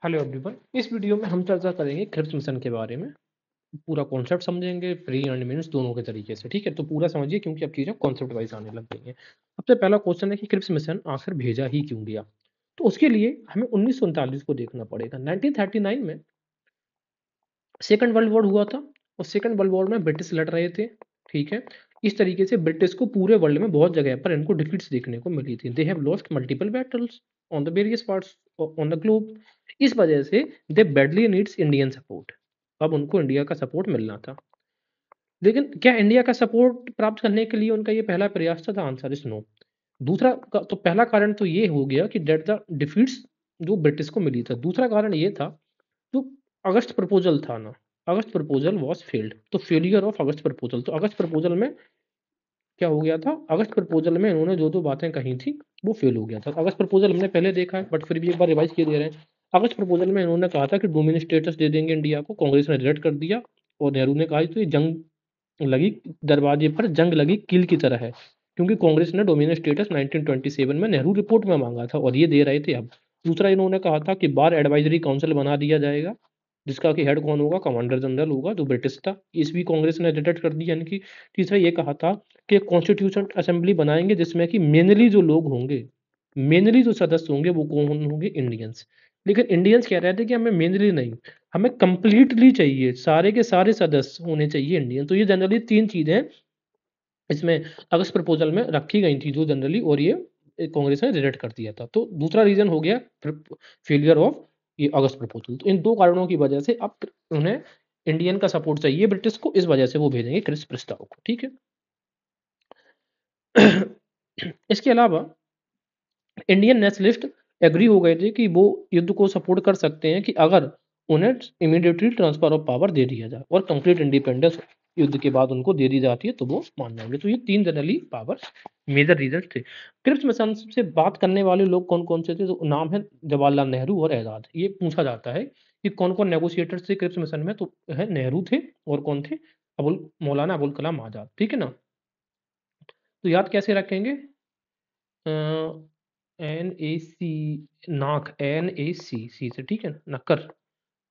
Hello everyone. इस video में हम चर्चा करेंगे क्रिप्स मिशन के बारे में। पूरा कॉन्सेप्ट समझेंगे, प्री एंड मीन्स दोनों के तरीके से। ठीक है, तो पूरा समझिए क्योंकि अब चीज़ें कॉन्सेप्ट वाइज आने लग गई हैं। सबसे पहला क्वेश्चन है कि क्रिप्स मिशन आखिर भेजा ही क्यों गया। तो उसके लिए हमें 1939 को देखना पड़ेगा। 1939 में सेकंड वर्ल्ड वॉर हुआ था और सेकंड वर्ल्ड वॉर में ब्रिटिश लड़ रहे थे। ठीक है, इस तरीके से ब्रिटिश को पूरे वर्ल्ड में बहुत जगह पर इनको डिफीट्स देखने को मिली थी। They have lost multiple battles on the various parts on the globe. इस वजह से दे बैडली नीड्स इंडियन सपोर्ट। अब उनको इंडिया का सपोर्ट मिलना था। लेकिन क्या इंडिया का सपोर्ट प्राप्त करने के लिए उनका ये पहला प्रयास था? Answer is no. तो पहला कारण तो ये हो गया कि डेट द डिफीट्स जो ब्रिटिश को मिली था। दूसरा कारण ये था, तो अगस्त प्रपोजल था ना, अगस्त प्रपोजल वाज फेल्ड। तो फेलियर ऑफ अगस्त प्रपोजल, तो अगस्त प्रपोजल में क्या हो गया था? अगस्त प्रपोजल में इन्होंने जो जो बातें कही थी वो फेल हो गया था। अगस्त प्रपोजल हमने पहले देखा है बट फिर भी एक बार रिवाइज किए दे रहे हैं। अगस्त प्रपोजल में इन्होंने कहा था कि डोमिन स्टेटस दे देंगे इंडिया को। कांग्रेस ने रिजेक्ट कर दिया और नेहरू ने कहा तो ये जंग लगी, दरवाजे पर जंग लगी कील की तरह है, क्योंकि कांग्रेस ने डोमिन स्टेटस 1927 में नेहरू रिपोर्ट में मांगा था और ये दे रहे थे। अब दूसरा इन्होंने कहा था कि बार एडवाइजरी काउंसिल बना दिया जाएगा जिसका कि हेड कौन होगा? कमांडर जनरल होगा, जो ब्रिटिश था। इस भी कांग्रेस ने रिजेक्ट कर दिया। यानी कि तीसरा ये कहा था कि कॉन्स्टिट्यूशन असेंबली बनाएंगे जिसमें कि मेनली जो लोग होंगे, मेनली जो सदस्य होंगे वो कौन होंगे? इंडियंस। लेकिन इंडियंस कह रहे थे कि हमें मेनली नहीं, हमें कंप्लीटली चाहिए, सारे के सारे सदस्य होने चाहिए इंडियन। तो ये जनरली तीन चीजें इसमें अगस्त प्रपोजल में रखी गई थी जो जनरली, और ये कांग्रेस ने रिजेक्ट कर दिया था। तो दूसरा रीजन हो गया फेलियर ऑफ ये अगस्त प्रपोजल। तो इन दो कारणों की वजह से अब उन्हें इंडियन का सपोर्ट चाहिए ब्रिटिश को, इस वजह से वो भेजेंगे क्रिस प्रस्ताव को। ठीक है। इसके अलावा इंडियन नेशनलिस्ट एग्री हो गए थे कि वो युद्ध को सपोर्ट कर सकते हैं कि अगर उन्हें इमीडिएटली ट्रांसफर ऑफ पावर दे दिया जाए और कंप्लीट इंडिपेंडेंस युद्ध के बाद उनको दे दी जाती है तो वो मान जाएंगे। तो ये तीन जनरली पावर मेजर रीजन थे। क्रिप्स मिशन से बात करने वाले लोग कौन कौन से थे? तो नाम है जवाहरलाल नेहरू और आजाद। ये पूछा जाता है कि कौन कौन नेगोशिएटर थे क्रिप्स मिशन में, तो है नेहरू थे और कौन थे? मौलाना अबुल कलाम आजाद। ठीक है ना। तो याद कैसे रखेंगे? एन ए सी, नाक, एन ए सी सी से, ठीक है, नक्कर।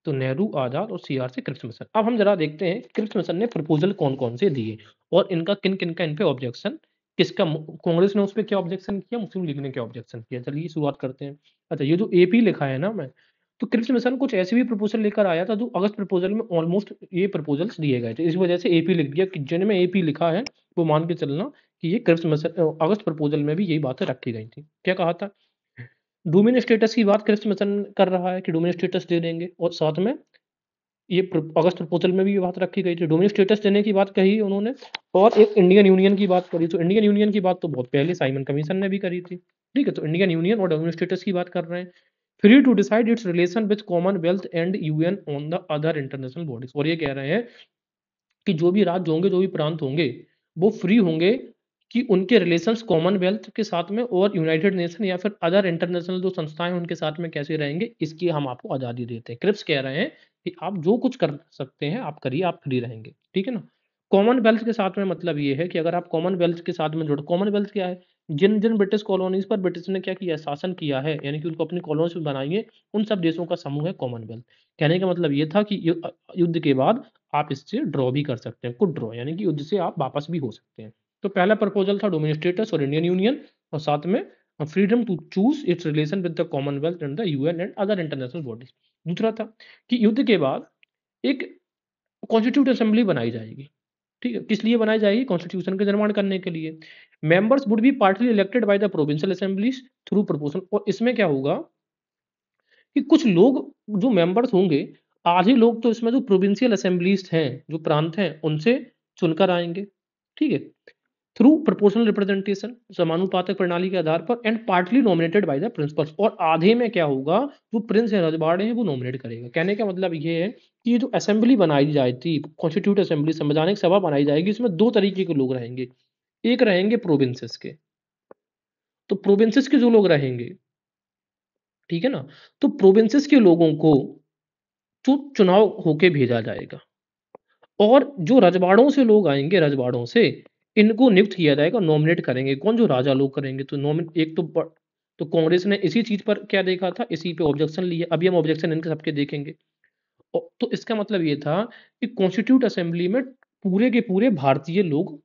तो नेहरू, आजाद और सीआर से क्रिप्स मिशन। अब हम जरा देखते हैं क्रिप्स मिशन ने प्रपोजल कौन कौन से दिए और इनका किन किन का इन पे ऑब्जेक्शन, किसका कांग्रेस ने उस पर क्या ऑब्जेक्शन किया, मुस्लिम लीग ने क्या ऑब्जेक्शन किया। चलिए शुरुआत करते हैं। अच्छा, ये जो एपी लिखा है ना, मैं तो क्रिप्स मिशन कुछ ऐसे भी प्रपोजल लेकर आया था जो अगस्त प्रपोजल में ऑलमोस्ट ये प्रपोजल्स दिए गए थे। इस वजह से एपी लिख दिया कि जिनमें एपी लिखा है वो मान के चलना कि ये क्रिप्स मिशन अगस्त प्रपोजल में भी यही बातें रखी गई थी। क्या कहा था? डोमिन स्टेटस की बात क्रिप्स मिशन कर रहा है कि डोमिन स्टेटस दे देंगे, और साथ में ये अगस्त प्रपोजल में भी ये बात रखी गई थी, डोमिन स्टेटस देने की बात कही उन्होंने। और एक इंडियन यूनियन की बात करी। तो इंडियन यूनियन की बात तो बहुत पहले साइमन कमीशन ने भी करी थी। ठीक है, तो इंडियन यूनियन और डोमिन स्टेटस की बात कर रहे हैं। Free to decide its relation with Commonwealth and UN on the other international bodies. और ये कह रहे हैं कि जो भी राज्य होंगे, जो भी प्रांत होंगे, वो फ्री होंगे कि उनके रिलेशंस कॉमनवेल्थ के साथ में और यूनाइटेड नेशन या फिर अदर इंटरनेशनल जो संस्थाएं उनके साथ में कैसे रहेंगे, इसकी हम आपको आज़ादी देते हैं। क्रिप्स कह रहे हैं कि आप जो कुछ कर सकते हैं आप करिए, आप फ्री रहेंगे। ठीक है ना। कॉमनवेल्थ के साथ में मतलब ये है कि अगर आप कॉमनवेल्थ के साथ में जुड़, कॉमनवेल्थ क्या है? जिन जिन ब्रिटिश कॉलोनीज पर ब्रिटिश ने क्या किया, शासन किया है, यानी कि उनको अपनी कॉलोनीज बनाई है, उन सब देशों का समूह है कॉमनवेल्थ। कहने का मतलब ये था कि युद्ध के बाद आप इससे ड्रॉ भी कर सकते हैं, कुड ड्रॉ, यानी कि युद्ध से आप वापस भी हो सकते हैं। तो पहला प्रपोजल था डोमिन स्टेटस और इंडियन यूनियन, और साथ में freedom to choose its relation with the Commonwealth and the UN and other international bodies. दूसरा था कि युद्ध के बाद एक कॉन्स्टिट्यूट असेंबली बनाई जाएगी। ठीक है, किस लिए बनाई जाएगी? कॉन्स्टिट्यूशन का निर्माण करने के लिए। Members would be partly elected by the provincial assemblies through proportion. और इसमें क्या होगा कि कुछ लोग जो मेंबर्स होंगे, आधे लोग तो इसमें जो प्रोविंशियल असेंबलीज हैं, जो प्रांत हैं, उनसे चुनकर आएंगे। ठीक है, थ्रू प्रोपोर्शनल रिप्रेजेंटेशन, समानुपातिक प्रणाली के आधार पर, and partly nominated by the principles. और आधे में क्या होगा, जो प्रिंस या रजवाड़े हैं वो नॉमिनेट करेगा। कहने का मतलब ये है कि ये जो असेंबली बनाई जाती, कॉन्स्टिट्यूट असेंबली, संवैधानिक सभा बनाई जाएगी, इसमें दो तरीके के लोग रहेंगे। एक रहेंगे प्रोविंसेस के, तो प्रोविंसेस के जो लोग रहेंगे, ठीक है ना, तो प्रोविंसेस के लोगों को जो चुनाव होके भेजा जाएगा, और जो रजवाड़ों से लोग आएंगे, रजवाड़ों से इनको नियुक्त किया जाएगा, नॉमिनेट करेंगे। कौन? जो राजा लोग करेंगे। तो नॉमिन एक तो तो कांग्रेस ने इसी चीज पर क्या देखा था, इसी पे ऑब्जेक्शन लिया। अभी हम ऑब्जेक्शन इनके सबके देखेंगे। तो इसका मतलब ये था कि कॉन्स्टिट्यूट असेंबली में पूरे के पूरे भारतीय लोग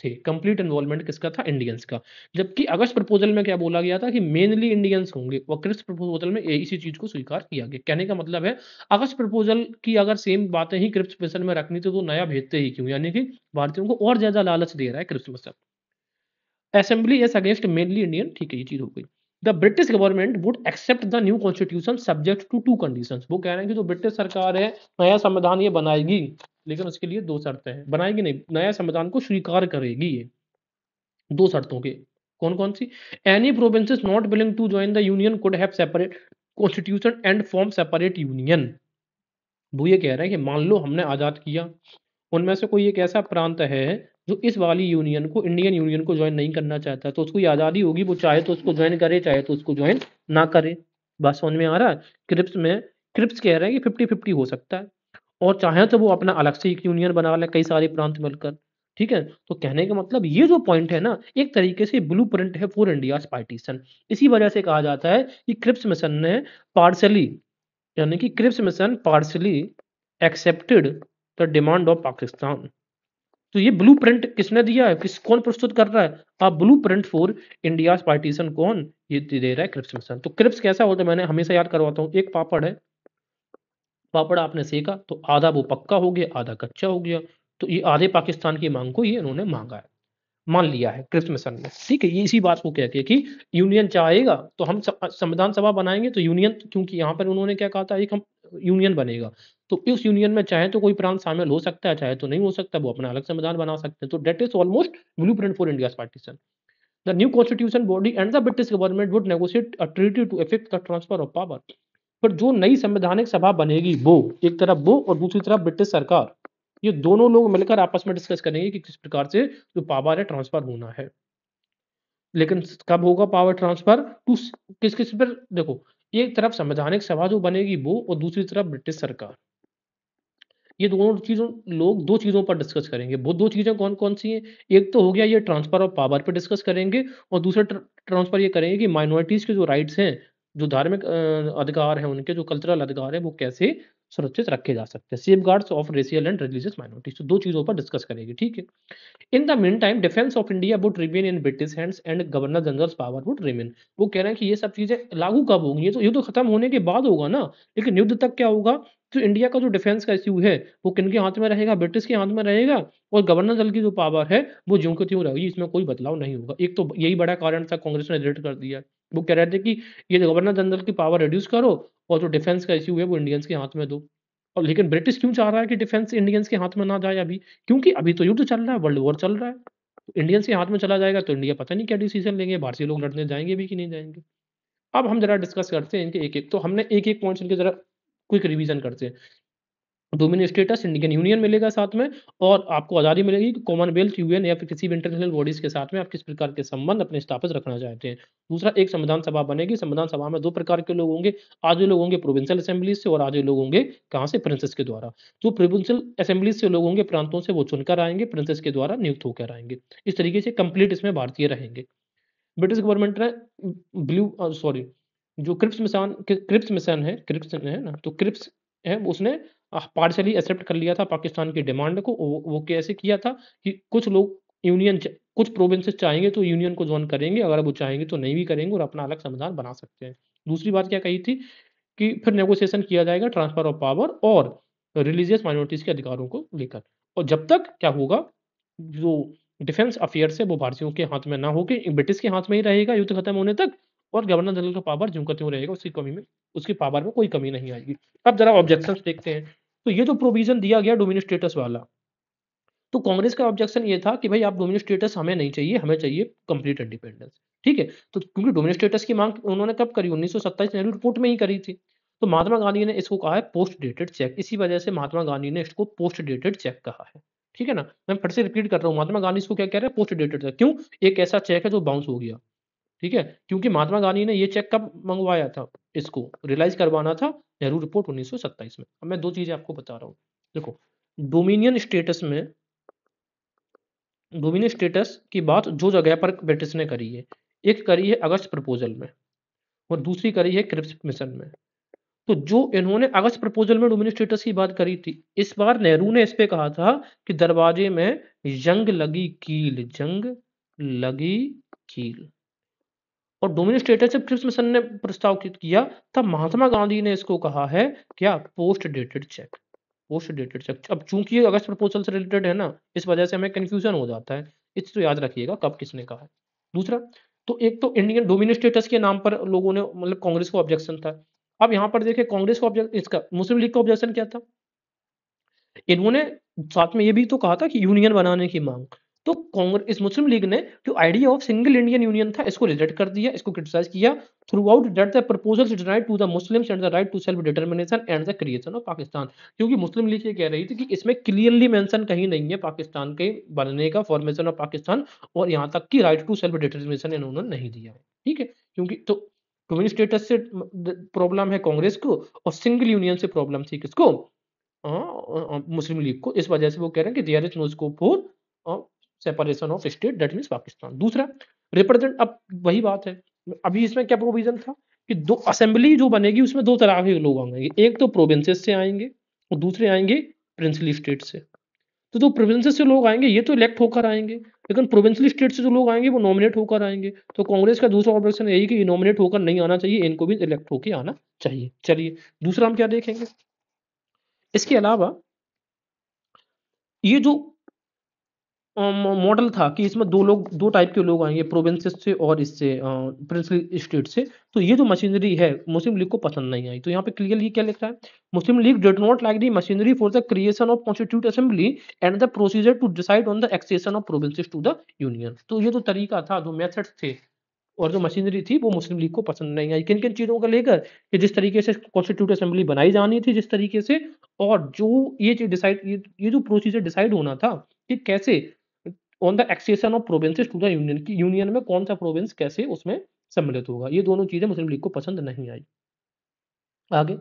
थे। कंप्लीट इन्वॉल्वमेंट किसका था, इंडियंस का। जबकि अगस्त प्रपोजल में क्या बोला गया था कि मेनली इंडियंस होंगे, और क्रिप्स प्रपोजल में इसी चीज को स्वीकार किया गया। कहने का मतलब है अगस्त प्रपोजल की अगर सेम बातें ही क्रिप्स मिशन में रखनी थी तो नया भेजते ही क्यों, यानी कि भारतीयों को और ज्यादा लालच दे रहा है Cripps mission. Assembly is against mainly Indian, ठीक है, ये चीज हो गई। The British government would accept the new constitution subject to two conditions. वो कह रहे हैं कि जो ब्रिटिश सरकार है नया संविधान ये बनाएगी, लेकिन उसके लिए दो शर्तें हैं। बनाएगी नहीं, नया संविधान को स्वीकार करेगी ये दो शर्तों के। कौन कौन सी? Any provinces not willing to join the union could have separate constitution and form separate union. वो ये कह रहे हैं कि मान लो हमने आजाद किया, उनमें से कोई एक ऐसा प्रांत है जो इस वाली यूनियन को, इंडियन यूनियन को ज्वाइन नहीं करना चाहता, तो उसको ये आज़ादी होगी, वो चाहे तो उसको ज्वाइन करे, चाहे तो उसको ज्वाइन ना करे। बात समझ में आ रहा है? क्रिप्स में क्रिप्स कह रहे हैं कि 50-50 हो सकता है, और चाहे तो वो अपना अलग से एक यूनियन बना ले कई सारे प्रांत मिलकर। ठीक है, तो कहने का मतलब ये जो पॉइंट है ना, एक तरीके से ब्लू प्रिंट है फॉर इंडियाज पार्टीशन। इसी वजह से कहा जाता है कि क्रिप्स मिशन ने पार्सली, यानी कि Cripps mission partially accepted the demand of Pakistan. तो ये ब्लू प्रिंट किसने दिया है, कौन प्रस्तुत कर रहा है? आप blue print for India partition कौन ये दे रहा है? Cripps mission. तो क्रिप्स कैसा होता है, मैंने हमेशा याद करवाता हूँ, एक पापड़ है, पापड़ आपने सेका तो आधा वो पक्का हो गया, आधा कच्चा हो गया। तो ये आधे पाकिस्तान की मांग को ये इन्होंने मांगा है, मान लिया है क्रिप्स मिशन ने। ठीक है, ये इसी बात को कहते हैं कि यूनियन चाहेगा तो हम संविधान सभा बनाएंगे, तो यूनियन, क्योंकि यहाँ पर उन्होंने क्या कहा था, एक हम यूनियन बनेगा, तो इस यूनियन में चाहे तो कोई प्रांत शामिल हो सकता है, चाहे तो नहीं हो सकता, वो अपना अलग संविधान बना सकते हैं। तो that is almost blueprint for India partition. The new constitution body and the British government would negotiate a treaty to effect the transfer of power. पर जो नई संवैधानिक सभा बनेगी, वो एक तरफ वो और दूसरी तरफ ब्रिटिश सरकार, ये दोनों लोग मिलकर आपस में डिस्कस करेंगे कि किस प्रकार से जो पावर है ट्रांसफर होना है। लेकिन कब होगा पावर ट्रांसफर टू, किस किस पर? देखो, एक तरफ संवैधानिक सभा जो बनेगी वो, और दूसरी तरफ ब्रिटिश सरकार, ये दोनों चीजों, लोग दो चीजों पर डिस्कस करेंगे। वो दो चीजें कौन कौन सी हैं? एक तो हो गया ये ट्रांसफर ऑफ पावर पे डिस्कस करेंगे, और दूसरा ट्रांसफर ये करेंगे कि माइनॉरिटीज के जो राइट्स हैं, जो धार्मिक अधिकार हैं उनके, जो कल्चरल अधिकार है, वो कैसे सुरक्षित रखे जा सकते हैं। Safe guards of racial and religious minorities, तो दो चीजों पर डिस्कस करेंगे। ठीक है, in the mean time defence of India would remain in British hands and governor general power would remain. वो कह रहे हैं कि ये सब चीजें लागू कब होंगी, ये तो युद्ध खत्म होने के बाद होगा ना। लेकिन युद्ध तक क्या होगा, तो इंडिया का जो डिफेंस का इश्यू है वो किनके हाथ में रहेगा? ब्रिटिश के हाथ में रहेगा, और गवर्नर जनरल की जो पावर है वो ज्यों की त्यों रहेगी, इसमें कोई बदलाव नहीं होगा। एक तो यही बड़ा कारण था, कांग्रेस ने रिजेक्ट कर दिया। वो कह रहे थे कि ये गवर्नर जनरल की पावर रिड्यूस करो, और जो डिफेंस का इश्यू है वो इंडियंस के हाथ में दो। और लेकिन ब्रिटिश क्यों चाह रहा है कि डिफेंस इंडियंस के हाथ में ना जाए अभी? क्योंकि अभी तो युद्ध चल रहा है, वर्ल्ड वॉर चल रहा है। इंडियंस के हाथ में चला जाएगा तो इंडिया पता नहीं क्या डिसीजन लेंगे, भारतीय लोग लड़ने जाएंगे भी कि नहीं जाएंगे। अब हम जरा डिस्कस करते हैं इनके एक एक, तो हमने एक एक पॉइंट्स इनके जरा क्विक रिवीजन करते हैं। डोमिनियन स्टेटस, इंडियन यूनियन मिलेगा साथ में, और आपको आज़ादी मिलेगी कि कॉमनवेल्थ, यूएन या फिर किसी भी इंटरनेशनल बॉडीज के साथ में आप किस प्रकार के संबंध अपने स्थापित रखना चाहते हैं। दूसरा, एक संविधान सभा बनेगी, संविधान सभा में दो प्रकार के लोग होंगे, आधे लोग होंगे प्रोविंशियल असेंबलीज से, और आधे लोग होंगे कहाँ से? प्रिंसेस के द्वारा। जो प्रोविंशियल असेंबलीज से लोग होंगे प्रांतों से, वो चुनकर आएंगे, प्रिंसेस के द्वारा नियुक्त होकर आएंगे। इस तरीके से कंप्लीट इसमें भारतीय रहेंगे। ब्रिटिश गवर्नमेंट ने ब्लू सॉरी जो क्रिप्स मिशन है, क्रिप्स है ना, तो क्रिप्स है, उसने पार्शली एक्सेप्ट कर लिया था पाकिस्तान की डिमांड को। वो कैसे किया था कि कुछ लोग कुछ प्रोविंसेस चाहेंगे तो यूनियन को ज्वाइन करेंगे, अगर वो चाहेंगे तो नहीं भी करेंगे, और अपना अलग संविधान बना सकते हैं। दूसरी बात क्या कही थी कि फिर नेगोशिएशन किया जाएगा ट्रांसफर ऑफ पावर और रिलीजियस माइनॉरिटीज के अधिकारों को लेकर। और जब तक क्या होगा, जो डिफेंस अफेयर्स है वो भारतीयों के हाथ में ना होके ब्रिटिश के हाथ में ही रहेगा युद्ध खत्म होने तक, और गवर्नर जनरल का पावर ज्यों का त्यों रहेगा, उसकी पावर में कोई कमी नहीं आएगी। अब जरा ऑब्जेक्शंस देखते हैं। तो ये जो प्रोविजन दिया गया डोमिनियन स्टेटस वाला, तो कांग्रेस का ऑब्जेक्शन ये था कि भाई आप डोमिनियन स्टेटस हमें नहीं चाहिए, हमें चाहिए कंप्लीट इंडिपेंडेंस। ठीक है, तो क्योंकि डोमिनियन स्टेटस की मांग उन्होंने कब करी? 1927 नेहरू रिपोर्ट में ही करी थी। तो महात्मा गांधी ने इसको कहा है पोस्ट डेटेड चेक, इसी वजह से महात्मा गांधी ने इसको पोस्ट डेटेड चेक कहा है। ठीक है ना, मैं फिर से रिपीट कर रहा हूँ, महात्मा गांधी इसको क्या कह रहे हैं? Post dated cheque. क्यों? एक ऐसा चेक है जो बाउंस हो गया। ठीक है, क्योंकि महात्मा गांधी ने ये चेक कब मंगवाया था? इसको रियलाइज करवाना था नेहरू रिपोर्ट 1927 में। अब मैं दो चीजें आपको बता रहा हूँ। देखो, डोमिनियन स्टेटस में, डोमिनियन स्टेटस की बात जो जगह पर ब्रिटिश ने करी है, एक करी है अगस्त प्रपोजल में, और दूसरी करी है क्रिप्स मिशन में। तो जो इन्होंने अगस्त प्रपोजल में डोमिनिक स्टेटस की बात करी थी, इस बार नेहरू ने इस पे कहा था कि दरवाजे में जंग लगी कील। और डोमिनिक स्टेटस जब क्रिप्स मिशन ने प्रस्ताव किया, तब महात्मा गांधी ने इसको कहा है क्या, post dated cheque. Post dated cheque. अब चूंकि ये अगस्त प्रपोजल से रिलेटेड है ना, इस वजह से हमें कंफ्यूजन हो जाता है। इसको याद रखिएगा कब किसने कहा है। दूसरा, तो एक तो इंडियन डोमिनिक स्टेटस के नाम पर लोगों ने मतलब कांग्रेस को ऑब्जेक्शन था। अब यहाँ पर देखिए कांग्रेस को ऑब्जेक्ट, इसका मुस्लिम लीग का ऑब्जेक्शन क्या था, इन्होंने साथ में ये भी तो कहा था कि यूनियन बनाने की मांग। तो कांग्रेस, इस मुस्लिम लीग ने जो idea of single Indian union था, इसको रिजेक्ट कर दिया, इसको क्रिटिसाइज किया। Throughout that the proposals denied to the Muslims and the right to self determination and the creation of Pakistan. क्योंकि मुस्लिम लीग ये कह रही थी कि इसमें क्लियरली मेंशन कहीं नहीं है पाकिस्तान के बनने का, फॉर्मेशन ऑफ पाकिस्तान, और यहाँ तक कि राइट टू सेल्फ डिटर्मिनेशन इन्होंने नहीं दिया है। ठीक है, क्योंकि तो कम्युनिस्ट स्टेटस से प्रॉब्लम है कांग्रेस को, और सिंगल यूनियन से प्रॉब्लम थी किसको, मुस्लिम लीग को। इस वजह से वो कह रहे हैं कि there is no scope for separation of state, that means Pakistan. दूसरा, रिप्रेजेंट, अब वही बात है, अभी इसमें क्या प्रोविजन था कि दो असेंबली जो बनेगी उसमें दो तरह के लोग आएंगे, एक तो प्रोविंसेस से आएंगे और दूसरे आएंगे प्रिंसली स्टेट से। तो जो प्रोविंसेस से लोग आएंगे ये तो इलेक्ट होकर आएंगे, लेकिन प्रोविंशियल स्टेट से जो लोग आएंगे वो नॉमिनेट होकर आएंगे। तो कांग्रेस का दूसरा ऑब्जेक्शन यही कि नॉमिनेट होकर नहीं आना चाहिए, इनको भी इलेक्ट होकर आना चाहिए। चलिए दूसरा हम क्या देखेंगे, इसके अलावा ये जो मॉडल था कि इसमें दो टाइप के लोग आएंगे, प्रोविंसेस से और इससे प्रिंसली स्टेट से। तो ये जो मशीनरी है मुस्लिम लीग को पसंद नहीं आई। तो यहाँ पे क्लियरली क्या लिखा है, Muslim League did not like the machinery for the creation of constitute assembly and the procedure to decide on the accession of provinces to the union. तो ये जो तरीका था, जो मेथड्स थे और जो मशीनरी थी, वो मुस्लिम लीग को पसंद नहीं आई। किन किन चीजों को लेकर, कि जिस तरीके से कॉन्स्टिट्यूट असेंबली बनाई जानी थी जिस तरीके से, और जो ये चीज डिसाइड, ये जो प्रोसीजर डिसाइड होना था कि कैसे on the accession of provinces to the union, की यूनियन में कौन सा प्रोविंस कैसे उसमें सम्मिलित होगा, ये दोनों चीजें मुस्लिम लीग को पसंद नहीं आई। आगे,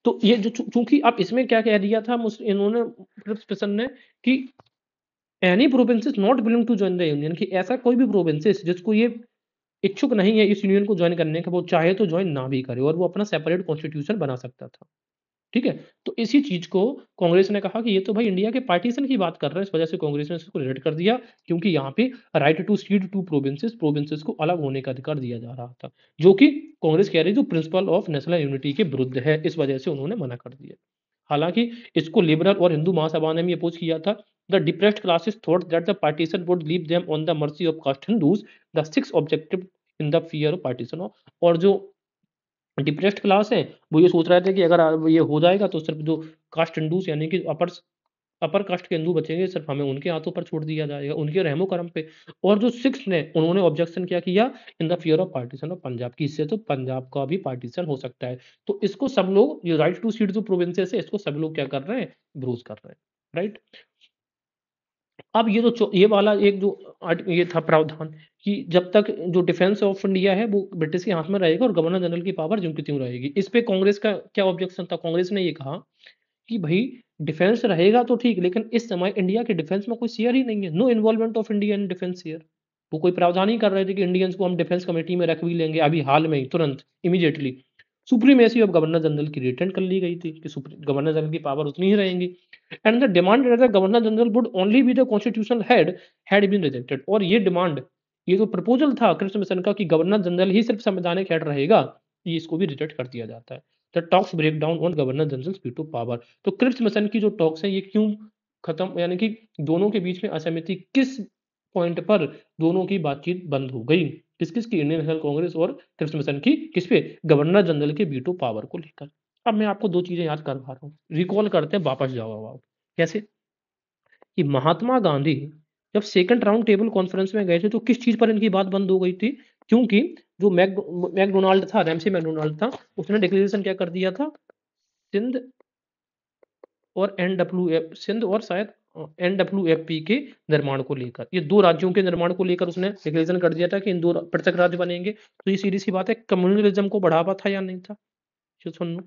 तो ये जो चूंकि अब इसमें क्या कह दिया था इन्होंने, ने, कि any provinces not willing to join the union, कि ऐसा कोई भी प्रोविंसेस जिसको ये इच्छुक नहीं है इस यूनियन को ज्वाइन करने का, वो चाहे तो ज्वाइन ना भी करे और वो अपना सेपरेट कॉन्स्टिट्यूशन बना सकता था। ठीक है, तो इसी चीज को कांग्रेस ने कहा कि ये तो भाई इंडिया के पार्टीशन की बात कर रहा है, इस वजह से कांग्रेस ने इसको रिजेक्ट कर दिया, क्योंकि यहाँ पे right to cede to provinces, provinces को अलग होने का अधिकार दिया जा रहा था, जो कि कांग्रेस कह रही जो प्रिंसिपल ऑफ नेशनल यूनिटी के विरुद्ध है, इस वजह से उन्होंने मना कर दिया। हालांकि इसको लिबरल और हिंदू महासभा ने भी अपोज किया था। The depressed classes thought that the partition would leave them on the mercy of caste Hindus, the Sikhs objective in the fear of partition of. और जो डिप्रेस्ड क्लास है वो ये सोच रहे थे कि अगर ये हो जाएगा तो सिर्फ जो कास्ट हिंदूज यानी कि अपर कास्ट के हिंदू बचेंगे, सिर्फ हमें उनके हाथों पर छोड़ दिया जाएगा, उनके रहमो करम पे। और जो सिक्स ने, उन्होंने ऑब्जेक्शन क्या किया, इन the fear of partition of Punjab की, इससे तो पंजाब का भी पार्टीशन हो सकता है। तो इसको सब लोग, ये राइट टू सीट जो प्रोविंसेस है, इसको सब लोग क्या कर रहे हैं, विरोध कर रहे हैं। राइट, अब ये जो ये वाला एक जो ये था प्रावधान कि जब तक जो डिफेंस ऑफ इंडिया है वो ब्रिटिश के हाथ में रहेगा और गवर्नर जनरल की पावर ज्यों की त्यों रहेगी। इस पे कांग्रेस का क्या ऑब्जेक्शन था, कांग्रेस ने ये कहा कि भाई डिफेंस रहेगा तो ठीक, लेकिन इस समय इंडिया के डिफेंस में कोई शेयर ही नहीं है, no involvement of India in defence share. वो कोई प्रावधान ही कर रहे थे कि इंडियंस को हम डिफेंस कमेटी में रख भी लेंगे, अभी हाल में ही तुरंत immediately supremacy of governor general की रिटेंड कर ली गई थी कि गवर्नर जनरल की पावर उतनी ही रहेंगी। And the demand that the governor general would only be the constitutional head had been rejected. और ये डिमांड, ये जो प्रपोजल था क्रिप्स मिशन का कि गवर्नर जनरल ही सिर्फ संवैधानिक हेड रहेगा, ये इसको भी रिजेक्ट कर दिया जाता है। The talks break down on governor general veto power. तो क्रिप्स मिशन की जो टॉक्स है ये क्यों खत्म, यानी कि दोनों के बीच में असहमति किस पॉइंट पर दोनों की बातचीत बंद हो गई, किस किस की, इंडियन नेशनल कांग्रेस और क्रिप्स मिशन की, किस पे, गवर्नर जनरल के वीटो पावर को लेकर। अब मैं आपको दो चीजें याद करवा रहा हूँ, रिकॉल करते हैं, वापस जाओ आप। कैसे, कि महात्मा गांधी जब सेकंड राउंड टेबल कॉन्फ्रेंस में गए थे तो किस चीज पर इनकी बात बंद हो गई थी, क्योंकि जो मैकडोनाल्ड था, रैमसी मैकडोनाल्ड था, उसने डिक्लेरेशन क्या कर दिया था, सिंध और एनडब्ल्यू सिंध और शायद एनडब्ल्यूएफपी के निर्माण को लेकर, ये दो राज्यों के निर्माण को लेकर उसने डिक्लेरेशन कर दिया था कि इन दो पृथक राज्य बनेंगे। तो ये सीधी सी बात है, कम्युनलिज्म को बढ़ावा था या नहीं था, ये सुन लो।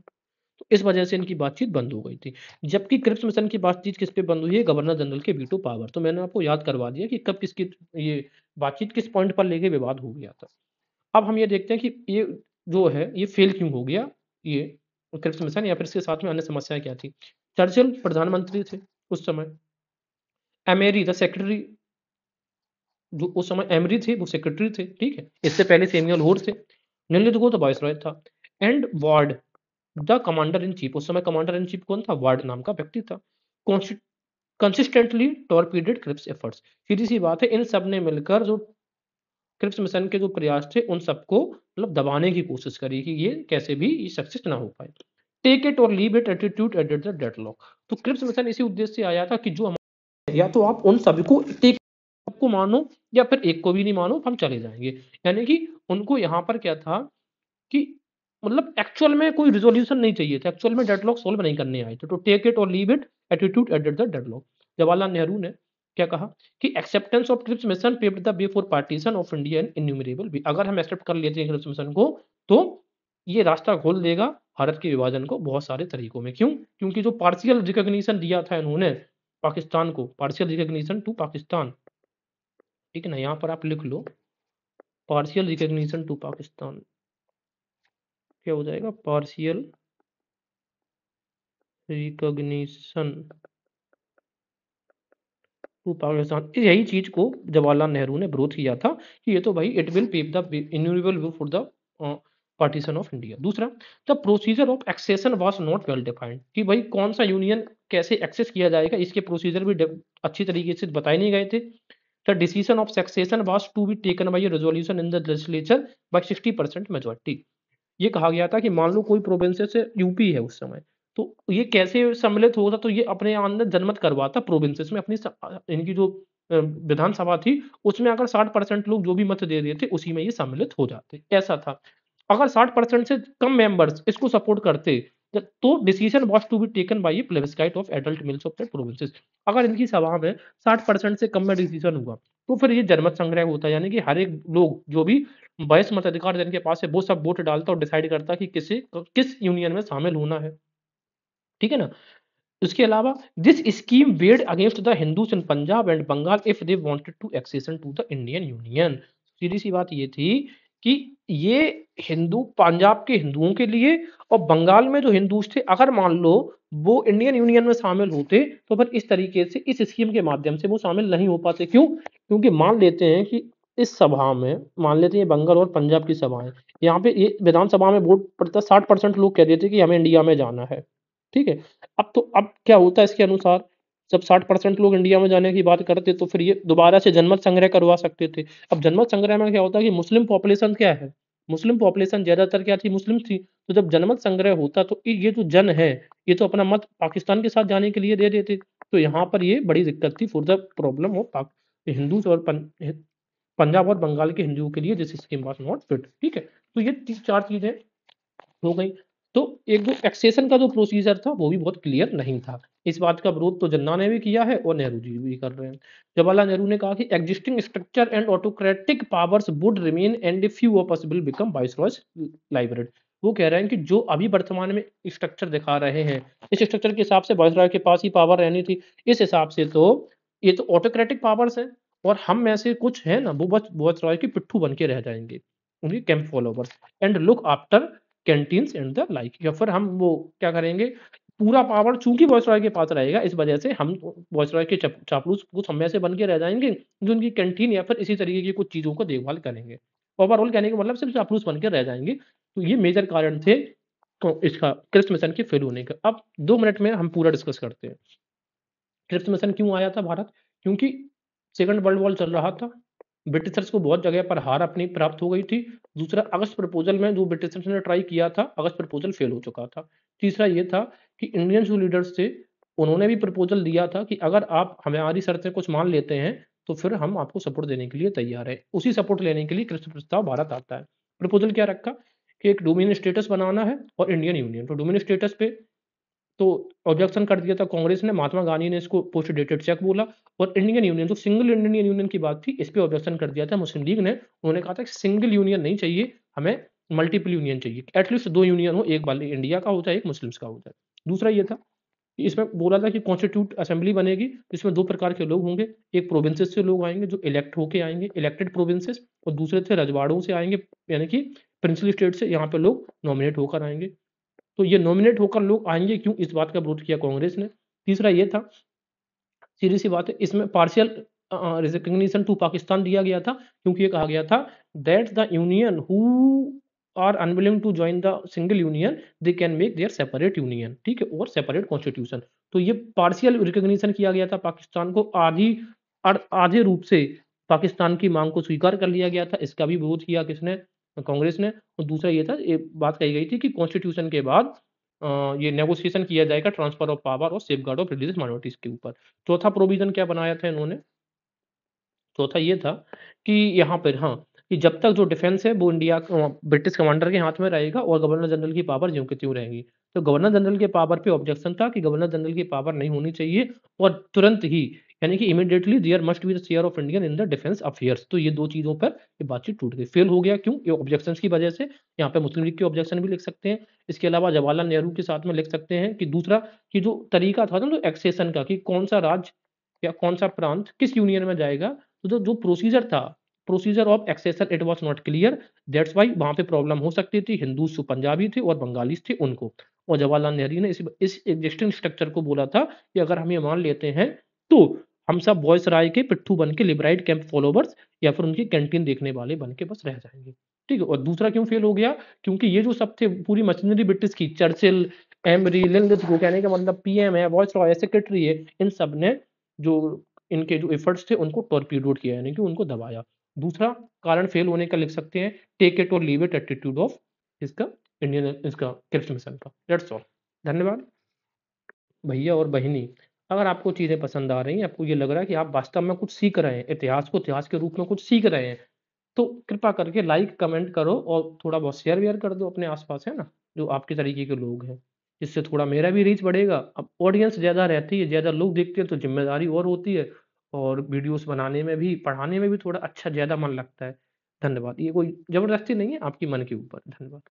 तो इस वजह से इनकी बातचीत बंद हो गई थी। जबकि क्रिप्स मिशन की बातचीत किस पे बंद हुई है, गवर्नर जनरल के वीटो पावर। तो मैंने आपको याद करवा दिया कि कब किसकी ये बातचीत किस पॉइंट पर लेके विवाद हो गया था। अब हम ये देखते हैं कि ये जो है ये फेल क्यों हो गया, ये क्रिप्स मिशन, या फिर इसके साथ में अन्य समस्याएँ क्या थी? चर्चिल प्रधानमंत्री थे उस समय, एमेरी द सेक्रेटरी, जो उस समय एमरी थे वो सेक्रेटरी थे, ठीक है? इससे पहले सैमुअल होर थे, नील तो वायसरॉय था, and ward the commander in chief, उस समय कमांडर इन चीफ कौन था? वार्ड नाम का व्यक्ति था। कंसिस्टेंटली टॉर्पीडेड क्रिप्स एफर्ट्स, सीधी सी बात है, इन सब ने मिलकर जो क्रिप्स मिशन के जो प्रयास थे उन सबको मतलब दबाने की कोशिश करी कि ये कैसे भी ये सक्सेस ना हो पाए। टेक इट और leave it attitude added the deadlock, तो क्रिप्स मिशन इसी उद्देश्य से आया था कि जो या तो आप उन सभी को टेक को मानो या फिर एक को भी नहीं मानो, हम चले जाएंगे। यानी कि उनको यहाँ पर क्या था कि मतलब एक्चुअल में कोई रिजोल्यूशन नहीं चाहिए था, एक्चुअल में डेडलॉक सॉल्व नहीं करने आए थे, तो टेक इट और leave it attitude added the deadlock. Jawaharlal Nehru ने क्या कहा कि acceptance of Cripps mission paved the way for partition of India in innumerable way, अगर हम एक्सेप्ट कर लेते हैं क्रिप्स मिशन को तो ये रास्ता खोल देगा भारत के विभाजन को बहुत सारे तरीकों में। क्यों? क्योंकि जो पार्शियल रिकॉग्निशन दिया था इन्होंने पाकिस्तान को, पार्शियल रिकॉग्निशन टू पाकिस्तान, ठीक है ना, यहाँ पर आप लिख लो पार्शियल रिकॉग्निशन टू पाकिस्तान, क्या हो जाएगा? पार्शियल रिकॉग्निशन टू पाकिस्तान, यही चीज को जवाहरलाल नेहरू ने विरोध किया था कि ये तो भाई it will pave the innumerable way for the partition of India. दूसरा, the procedure of accession was not well defined, कि भाई कौन सा यूनियन कैसे एक्सेस किया जाएगा, इसके प्रोसीजर भी अच्छी तरीके से बताए नहीं गए थे। The decision of secession was to be taken by resolution in the legislature by 60% majority, ये कहा गया था कि मान लो कोई प्रोविंसेस से यूपी है उस समय, तो ये कैसे सम्मिलित होता, तो ये अपने अंदर जनमत करवाता प्रोविंसेस में अपनी इनकी जो विधानसभा थी उसमें अगर 60% लोग जो भी मत दे देते उसी में ये सम्मिलित हो जाते, ऐसा था। अगर 60% से कम मेंबर्स इसको सपोर्ट करते तो decision was to be taken by a plebiscite of adult males of the provinces, अगर इनकी सभा में 60% से कम में डिसीजन हुआ तो फिर ये जनमत संग्रह होता है, यानी कि हर एक लोग जो भी 22 मताधिकार जिनके पास है वो सब वोट डालता और डिसाइड करता कि किसे किस यूनियन में शामिल होना है, ठीक है ना? उसके अलावा this scheme weighed against the Hindus in Punjab and Bengal if they wanted to accession to the Indian union, सीधी सी बात ये थी कि ये हिंदू पंजाब के हिंदुओं के लिए और बंगाल में जो हिंदूज थे अगर मान लो वो इंडियन यूनियन में शामिल होते तो फिर इस तरीके से इस स्कीम के माध्यम से वो शामिल नहीं हो पाते। क्यों? क्योंकि मान लेते हैं कि इस सभा में मान लेते हैं बंगाल और पंजाब की सभाएं, यहाँ पे ये विधानसभा में वोट पड़ता 60% लोग कह देते कि हमें इंडिया में जाना है, ठीक है? अब क्या होता है इसके अनुसार, जब 60% लोग इंडिया में जाने की बात करते तो फिर ये दोबारा से जनमत संग्रह करवा सकते थे। अब जनमत संग्रह में क्या होता है कि मुस्लिम पॉपुलेशन क्या है? मुस्लिम पॉपुलेशन ज़्यादातर क्या थी? मुस्लिम थी। तो जब जनमत संग्रह होता तो ये जो जन है, ये तो अपना मत पाकिस्तान के साथ जाने के लिए दे देते। तो यहाँ पर ये बड़ी दिक्कत थी फॉर द प्रॉब्लम ऑफ पाक हिंदूज़ और पंजाब और बंगाल के हिंदुओं के लिए this scheme was not fit, ठीक है? तो ये 4 चीज़ें हो गई। तो एक जो टैक्सेशन का जो प्रोसीजर था वो भी बहुत क्लियर नहीं था। इस बात का विरोध तो जिन्ना ने भी किया है और नेहरू जी भी कर रहे हैं। जवाहरलाल नेहरू ने कहा कि existing structure and autocratic powers would remain and few were possible become viceroys library. वो कह रहे हैं कि जो अभी वर्तमान में स्ट्रक्चर दिखा रहे हैं, इस स्ट्रक्चर के हिसाब से वाइसरॉय के पास ही पावर रहनी थी। इस हिसाब से तो ये तो ऑटोक्रेटिक पावर्स हैं और हम में से कुछ है ना वो बस वाइसरॉय के पिट्ठू बन के रह जाएँगे। उनके camp followers and look after canteens and the like, या फिर हम वो क्या करेंगे, पूरा पावर चूंकि वॉइसरॉय के पास रहेगा इस वजह से हम वॉइसरॉय के चापलूस कुछ हम में से बन के रह जाएंगे जो उनकी कैंटीन या फिर इसी तरीके की कुछ चीजों को देखभाल करेंगे। ओवरऑल कहने का मतलब सिर्फ चापलूस बन के रह जाएंगे। तो ये मेजर कारण थे तो इसका क्रिप्स मिशन के फेल होने का। अब 2 मिनट में हम पूरा डिस्कस करते हैं क्रिप्स मिशन क्यों आया था भारत। क्योंकि सेकंड वर्ल्ड वॉर चल रहा था, ब्रिटिशर्स को बहुत जगह पर हार अपनी प्राप्त हो गई थी। दूसरा, अगस्त प्रपोजल में जो ब्रिटिशर्स ने ट्राई किया था, अगस्त प्रपोजल फेल हो चुका था। तीसरा ये था कि इंडियन जो लीडर्स थे उन्होंने भी प्रपोजल दिया था कि अगर आप हमारी शर्तें कुछ मान लेते हैं तो फिर हम आपको सपोर्ट देने के लिए तैयार है। उसी सपोर्ट लेने के लिए क्रिप्स प्रस्ताव भारत आता है। प्रपोजल क्या रखा कि एक डोमिनियन स्टेटस बनाना है और इंडियन यूनियन। तो डोमिनियन स्टेटस पे तो ऑब्जेक्शन कर दिया था कांग्रेस ने, महात्मा गांधी ने इसको पोस्ट डेटेड चेक बोला। और इंडियन यूनियन जो सिंगल इंडियन यूनियन की बात थी इस पे ऑब्जेक्शन कर दिया था मुस्लिम लीग ने। उन्होंने कहा था कि सिंगल यूनियन नहीं चाहिए हमें, मल्टीपल यूनियन चाहिए, एटलीस्ट 2 यूनियन हो, एक वाले इंडिया का हो जाए एक मुस्लिम्स का हो जाए। दूसरा ये था कि इसमें बोला था कि कॉन्स्टिट्यूट असेंबली बनेगी जिसमें 2 प्रकार के लोग होंगे, एक प्रोविंसेस से लोग आएंगे जो इलेक्ट होके आएंगे, इलेक्टेड प्रोविंसेस, और दूसरे थे रजवाड़ों से आएंगे यानी कि प्रिंसली स्टेट से यहाँ पे लोग नॉमिनेट होकर आएँगे। तो ये नॉमिनेट होकर लोग आएँगे क्यों? इस बात का विरोध किया कांग्रेस ने। तीसरा ये था, सीधी-सी बात है, इसमें पार्शियल रिकॉग्निशन टू पाकिस्तान दिया गया था, क्योंकि ये कहा गया था that the union who are unwilling to join the single union, they can make their separate union, ठीक है? और सेपरेट कॉन्स्टिट्यूशन। तो ये पार्शियल रिकॉग्निशन किया गया था पाकिस्तान को, आधे रूप से पाकिस्तान की माँग को स्वीकार कर लिया गया था। इसका भी विरोध किया किसने? कांग्रेस ने। और दूसरा ये था, ये बात कही गई थी कि कॉन्स्टिट्यूशन के बाद ये नेगोशिएशन किया जाएगा ट्रांसफर ऑफ पावर और सेफगार्ड ऑफ रिलीजियस माइनॉरिटीज़ के ऊपर। चौथा प्रोविज़न क्या बनाया था इन्होंने? चौथा ये था कि यहाँ पर हाँ, कि जब तक जो डिफेंस है वो ब्रिटिश कमांडर के हाथ में रहेगा और गवर्नर जनरल की पावर ज्यों की त्यों रहेगी। तो गवर्नर जनरल के पावर पे ऑब्जेक्शन था कि गवर्नर जनरल की पावर नहीं होनी चाहिए और तुरंत ही, यानी कि immediately there must be the share of Indian in the defence affairs. तो ये 2 चीज़ों पर ये बातचीत टूट गई। फेल हो गया क्यों? ये ऑब्जेक्शंस की वजह से। यहाँ पे मुस्लिम लीग के ऑब्जेक्शन भी लिख सकते हैं। इसके अलावा जवाहरलाल नेहरू के साथ में लिख सकते हैं कि दूसरा, कि जो तरीका था ना जो एक्सेशन का, कि कौन-सा राज्य या कौन-सा प्रांत किस यूनियन में जाएगा, तो जो जो प्रोसीजर था, procedure of accession it was not clear, that's why वहाँ पे प्रॉब्लम हो सकती थी। हिंदूज़ जो पंजाबी थे और बंगालीज़ थे उनको। और जवाहरलाल नेहरू ने इस एग्जिस्टिंग स्ट्रक्चर को बोला था कि अगर हम ये मान लेते हैं, तो हम सब वॉइसराय के पिट्ठू बन के लिबराइट कैंप फॉलोवर्स या फिर उनकी कैंटीन देखने वाले बन के बस रह जाएँगे। ठीक है? और दूसरा क्यों फेल हो गया? क्योंकि ये जो सब थे, पूरी मशीनरी ब्रिटिश की, चर्चिल, एमरी, लिनलिथगो, कहने का मतलब पीएम है, वॉइसरॉय, सेक्रेटरी है, इन सब ने जो इनके जो एफर्ट्स थे उनको टॉर्पीडोड किया, यानी कि उनको दबाया। दूसरा कारण फेल होने का लिख सकते हैं, टेक इट और लीव इट एटीट्यूड ऑफ इसका इसका क्रिप्स मिशन का। That's all. धन्यवाद। भैया और बहिनी, अगर आपको चीज़ें पसंद आ रही हैं, आपको ये लग रहा है कि आप वास्तव में कुछ सीख रहे हैं, इतिहास को इतिहास के रूप में कुछ सीख रहे हैं, तो कृपया करके लाइक, कमेंट करो और थोड़ा बहुत शेयर-वेयर कर दो अपने आस-पास, है ना? जो आपके तरीके के लोग हैं। इससे थोड़ा मेरा भी रीच बढ़ेगा। अब ऑडियंस ज़्यादा रहती है, ज़्यादा लोग देखते हैं तो ज़िम्मेदारी और होती है, और वीडियोज़ बनाने में भी, पढ़ाने में भी थोड़ा अच्छा ज़्यादा मन लगता है। धन्यवाद। ये कोई ज़बरदस्ती नहीं है, आपकी मन के ऊपर। धन्यवाद।